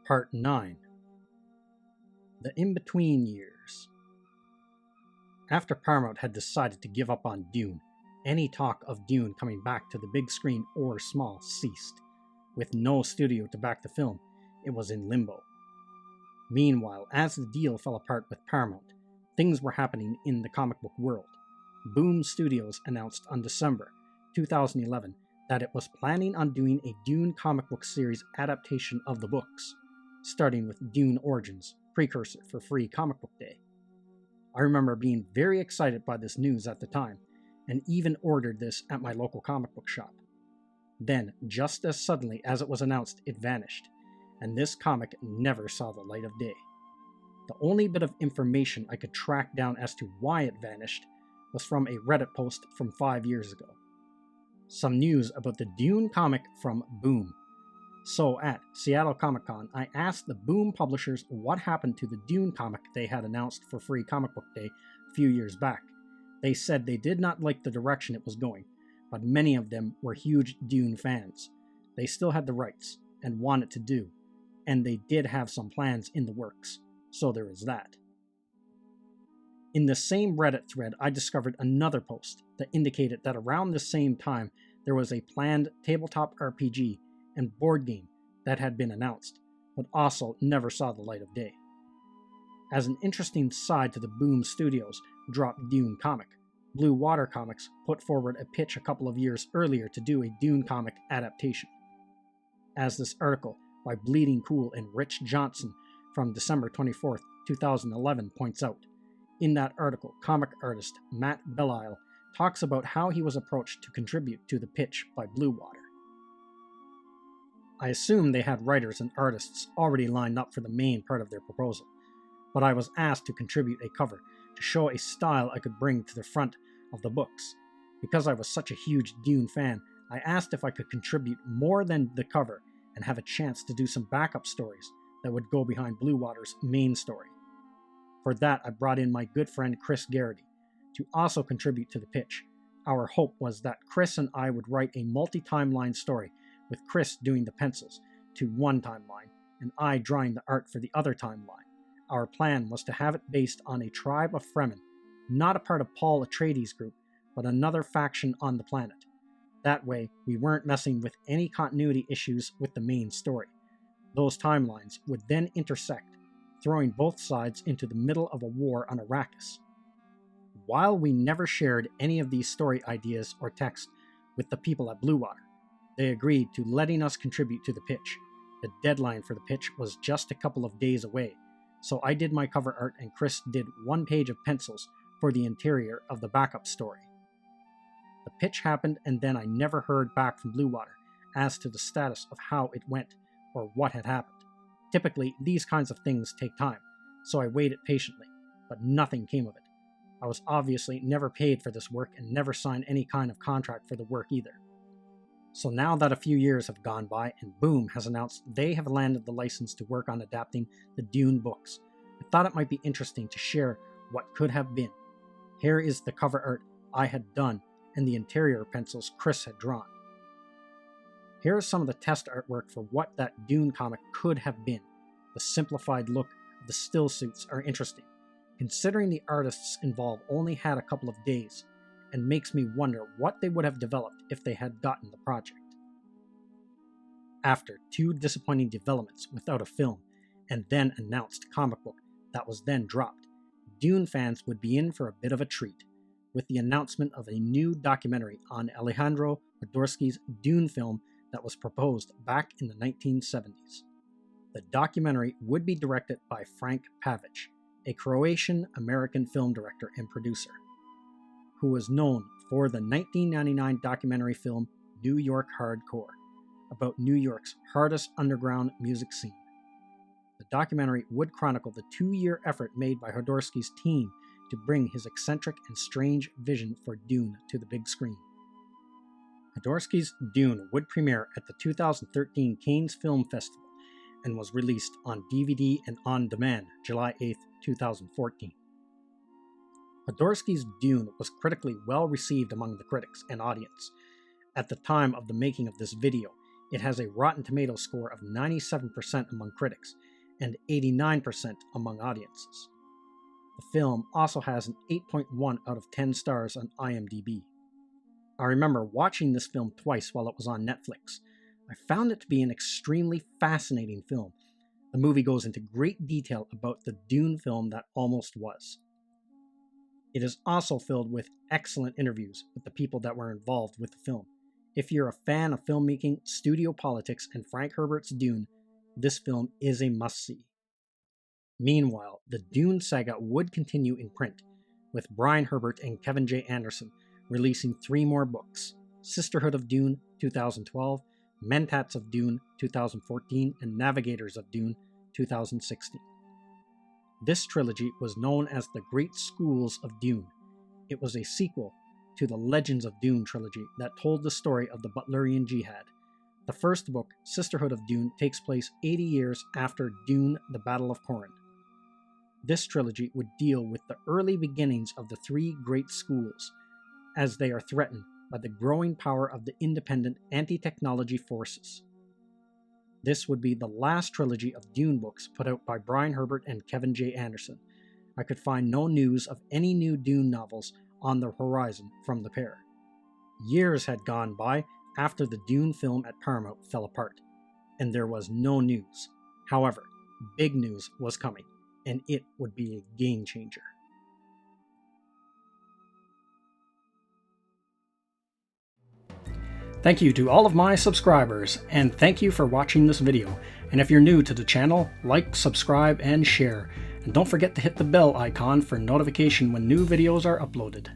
Part 9. The In-Between Years. After Paramount had decided to give up on Dune, any talk of Dune coming back to the big screen or small ceased. With no studio to back the film, it was in limbo. Meanwhile, as the deal fell apart with Paramount, things were happening in the comic book world. Boom Studios announced on December 2011 that it was planning on doing a Dune comic book series adaptation of the books, starting with Dune Origins, precursor for Free Comic Book Day. I remember being very excited by this news at the time, and even ordered this at my local comic book shop. Then, just as suddenly as it was announced, it vanished, and this comic never saw the light of day. The only bit of information I could track down as to why it vanished was from a Reddit post from 5 years ago. Some news about the Dune comic from Boom. So at Seattle Comic Con, I asked the Boom publishers what happened to the Dune comic they had announced for Free Comic Book Day a few years back. They said they did not like the direction it was going, but many of them were huge Dune fans. They still had the rights and wanted to do, and they did have some plans in the works, so there is that. In the same Reddit thread, I discovered another post that indicated that around the same time there was a planned tabletop RPG and board game that had been announced, but also never saw the light of day. As an interesting side to the Boom Studios dropped Dune comic, Blue Water Comics put forward a pitch a couple of years earlier to do a Dune comic adaptation. As this article by Bleeding Cool and Rich Johnson from December 24, 2011 points out, in that article, comic artist Matt Belisle talks about how he was approached to contribute to the pitch by Blue Water. I assume they had writers and artists already lined up for the main part of their proposal, but I was asked to contribute a cover to show a style I could bring to the front of the books. Because I was such a huge Dune fan, I asked if I could contribute more than the cover and have a chance to do some backup stories that would go behind Blue Water's main story. For that, I brought in my good friend Chris Garrity to also contribute to the pitch. Our hope was that Chris and I would write a multi-timeline story, with Chris doing the pencils to one timeline, and I drawing the art for the other timeline. Our plan was to have it based on a tribe of Fremen, not a part of Paul Atreides' group, but another faction on the planet. That way, we weren't messing with any continuity issues with the main story. Those timelines would then intersect, throwing both sides into the middle of a war on Arrakis. While we never shared any of these story ideas or text with the people at Blue Water, they agreed to letting us contribute to the pitch. The deadline for the pitch was just a couple of days away, so I did my cover art and Chris did 1 page of pencils for the interior of the backup story. The pitch happened, and then I never heard back from Blue Water as to the status of how it went or what had happened. Typically, these kinds of things take time, so I waited patiently, but nothing came of it. I was obviously never paid for this work and never signed any kind of contract for the work either. So now that a few years have gone by and Boom has announced they have landed the license to work on adapting the Dune books, I thought it might be interesting to share what could have been. Here is the cover art I had done and the interior pencils Chris had drawn. Here is some of the test artwork for what that Dune comic could have been. The simplified look of the still suits are interesting, considering the artists involved only had a couple of days, and makes me wonder what they would have developed if they had gotten the project. After 2 disappointing developments without a film, and then announced comic book that was then dropped, Dune fans would be in for a bit of a treat, with the announcement of a new documentary on Alejandro Jodorowsky's Dune film that was proposed back in the 1970s. The documentary would be directed by Frank Pavic, a Croatian-American film director and producer, who was known for the 1999 documentary film New York Hardcore, about New York's hardest underground music scene. The documentary would chronicle the 2-year effort made by Jodorowsky's team to bring his eccentric and strange vision for Dune to the big screen. Jodorowsky's Dune would premiere at the 2013 Cannes Film Festival and was released on DVD and on demand July 8, 2014. Jodorowsky's Dune was critically well received among the critics and audience. At the time of the making of this video, It has a Rotten Tomatoes score of 97% among critics and 89% among audiences. The film also has an 8.1 out of 10 stars on IMDb. I remember watching this film twice while it was on Netflix. I found it to be an extremely fascinating film. The movie goes into great detail about the Dune film that almost was. It is also filled with excellent interviews with the people that were involved with the film. If you're a fan of filmmaking, studio politics, and Frank Herbert's Dune, this film is a must-see. Meanwhile, the Dune saga would continue in print, with Brian Herbert and Kevin J. Anderson releasing 3 more books: Sisterhood of Dune, 2012, Mentats of Dune, 2014, and Navigators of Dune, 2016. This trilogy was known as the Great Schools of Dune. It was a sequel to the Legends of Dune trilogy that told the story of the Butlerian Jihad. The first book, Sisterhood of Dune, takes place 80 years after Dune, the Battle of Corin. This trilogy would deal with the early beginnings of the 3 great schools, as they are threatened by the growing power of the independent anti-technology forces. This would be the last trilogy of Dune books put out by Brian Herbert and Kevin J. Anderson. I could find no news of any new Dune novels on the horizon from the pair. Years had gone by after the Dune film at Paramount fell apart, and there was no news. However, big news was coming, and it would be a game changer. Thank you to all of my subscribers, and thank you for watching this video. And if you're new to the channel, like, subscribe, and share. And don't forget to hit the bell icon for notification when new videos are uploaded.